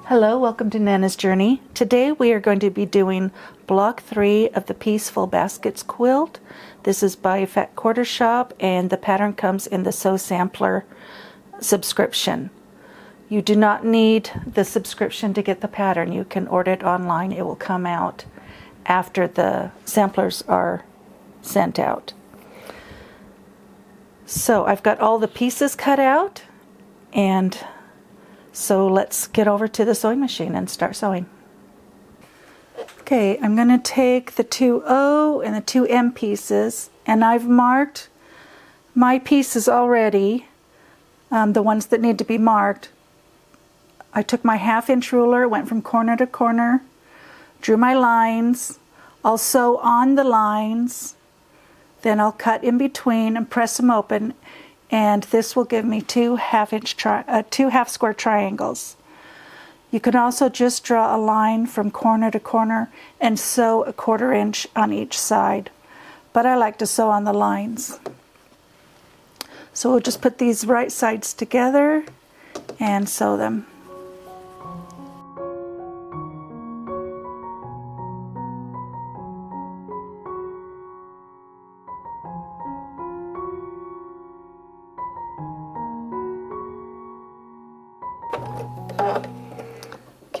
Hello, welcome to Nana's Journey. Today we are going to be doing block 3 of the Pieceful Baskets quilt. This is by Fat Quarter Shop and the pattern comes in the Sew Sampler subscription. You do not need the subscription to get the pattern. You can order it online. It will come out after the samplers are sent out. So I've got all the pieces cut out, and so let's get over to the sewing machine and start sewing. Okay, I'm going to take the 2O and the 2M pieces, and I've marked my pieces already, the ones that need to be marked. I took my 1/2-inch ruler, went from corner to corner, drew my lines. I'll sew on the lines, then I'll cut in between and press them open, and this will give me two half square triangles. You can also just draw a line from corner to corner and sew a 1/4 inch on each side, but I like to sew on the lines. So we'll just put these right sides together and sew them.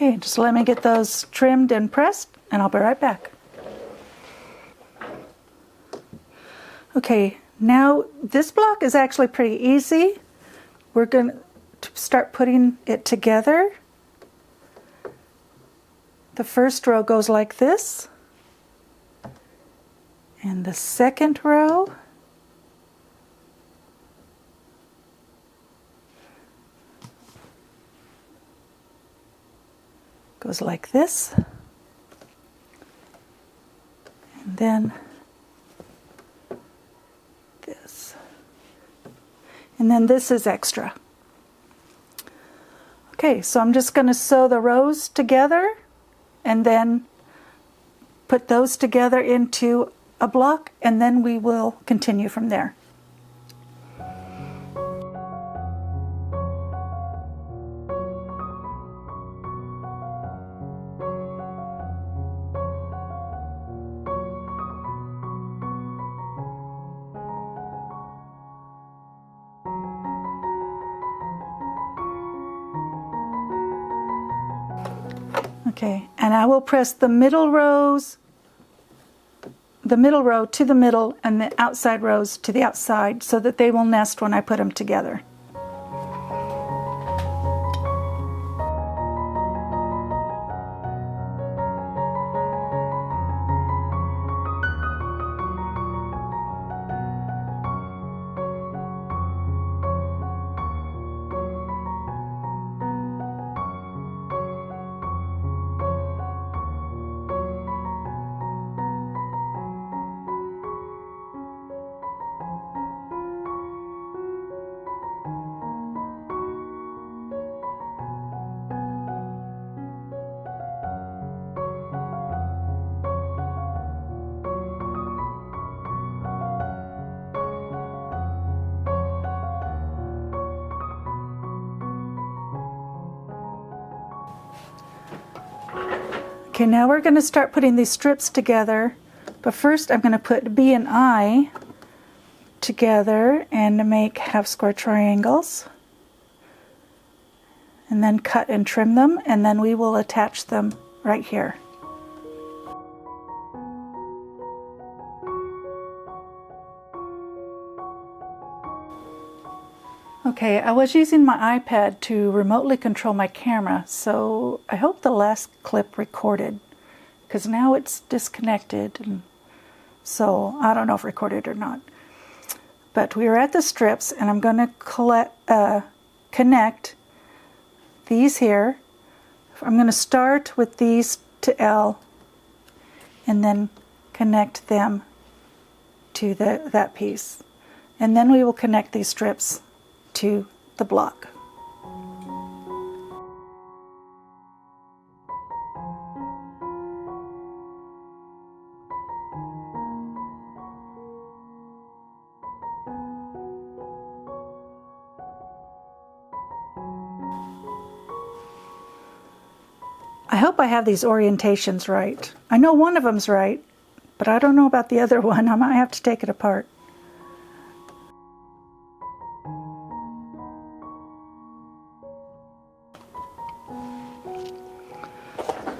Okay, just let me get those trimmed and pressed, and I'll be right back. Okay, now this block is actually pretty easy. We're going to start putting it together. The first row goes like this, and the second row goes like this, and then this, and then this is extra. Okay, so I'm just going to sew the rows together and then put those together into a block, and then we will continue from there. Okay, and I will press the middle row to the middle and the outside rows to the outside so that they will nest when I put them together. Okay, now we're going to start putting these strips together, but first I'm going to put B and I together and make half square triangles, and then cut and trim them, and then we will attach them right here. Okay, I was using my iPad to remotely control my camera, so I hope the last clip recorded, because now it's disconnected, and so I don't know if recorded or not. But we are at the strips, and I'm going to connect these here. I'm going to start with these to L, and then connect them to that piece. And then we will connect these strips to the block. I hope I have these orientations right. I know one of them's right, but I don't know about the other one. I might have to take it apart.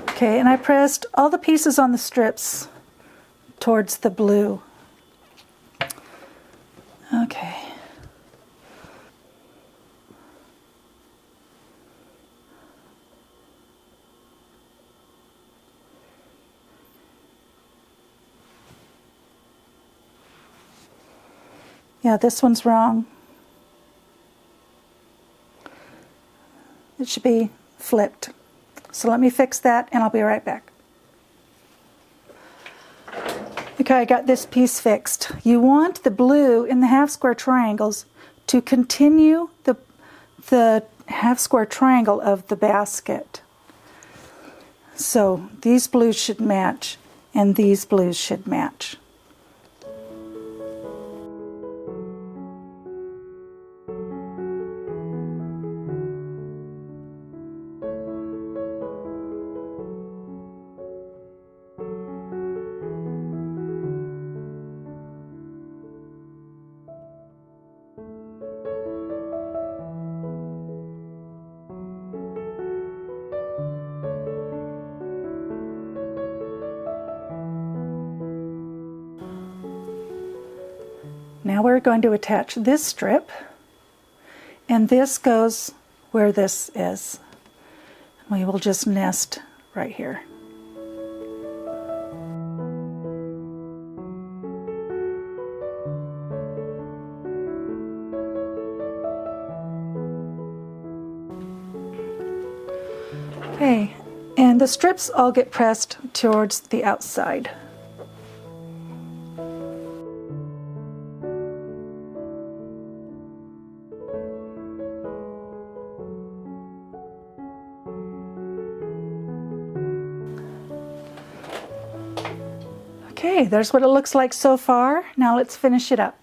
Okay, and I pressed all the pieces on the strips towards the blue. Okay. Yeah, this one's wrong. It should be flipped. So let me fix that and I'll be right back. Okay, I got this piece fixed. You want the blue in the half square triangles to continue the half square triangle of the basket. So these blues should match and these blues should match. Now we're going to attach this strip, and this goes where this is. We will just nest right here. Okay, and the strips all get pressed towards the outside. Okay, there's what it looks like so far. Now let's finish it up.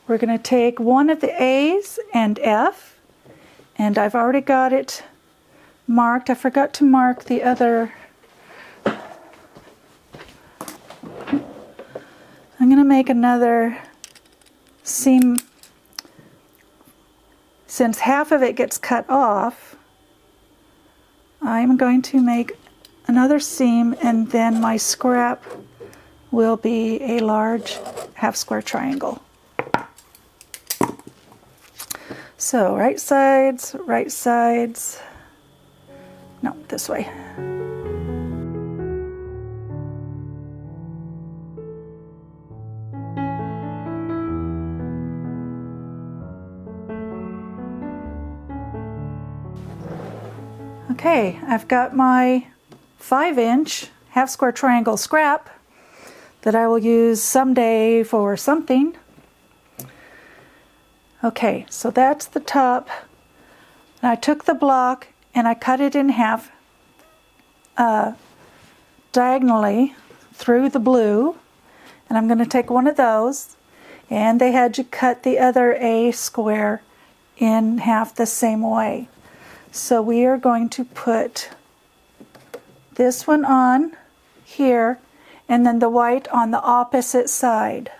We're going to take one of the A's and F, and I've already got it marked. I forgot to mark the other. I'm going to make another seam. Since half of it gets cut off, I'm going to make another seam, and then my scrap will be a large half square triangle. So right sides, no, this way. Okay, I've got my 5-inch half square triangle scrap that I will use someday for something. Okay, so that's the top. And I took the block and I cut it in half diagonally through the blue. And I'm going to take one of those, and they had you cut the other A square in half the same way. So we are going to put this one on here, and then the white on the opposite side,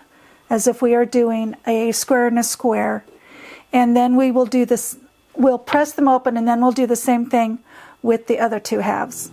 as if we are doing a square and a square. And then we will do this, we'll press them open, and then we'll do the same thing with the other two halves.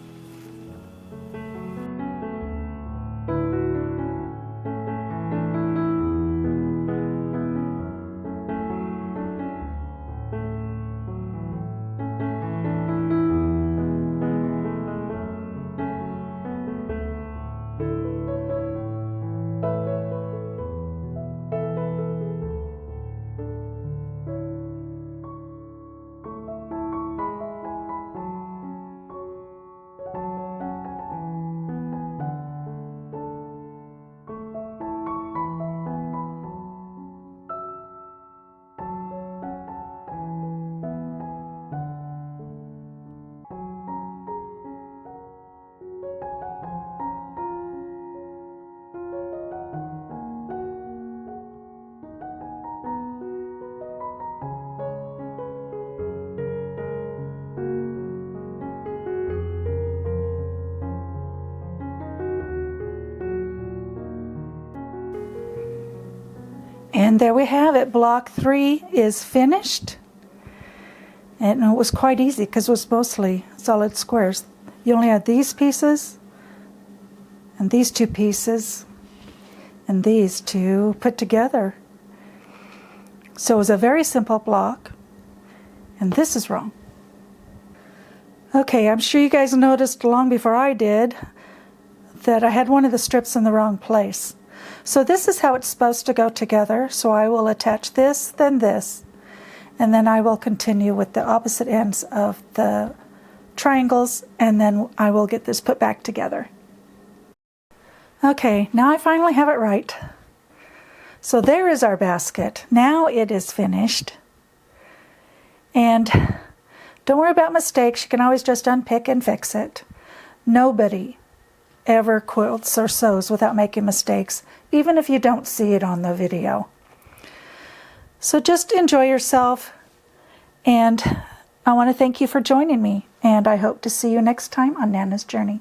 And there we have it. Block 3 is finished. And it was quite easy because it was mostly solid squares. You only had these pieces, and these 2 pieces, and these 2 put together. So it was a very simple block. And this is wrong. Okay, I'm sure you guys noticed long before I did that I had one of the strips in the wrong place. So this is how it's supposed to go together. So I will attach this, then this, and then I will continue with the opposite ends of the triangles, and then I will get this put back together. Okay, now I finally have it right. So there is our basket. Now it is finished. And don't worry about mistakes. You can always just unpick and fix it. Nobody ever quilts or sews without making mistakes, even if you don't see it on the video. So just enjoy yourself, and I want to thank you for joining me, and I hope to see you next time on Nana's Journey.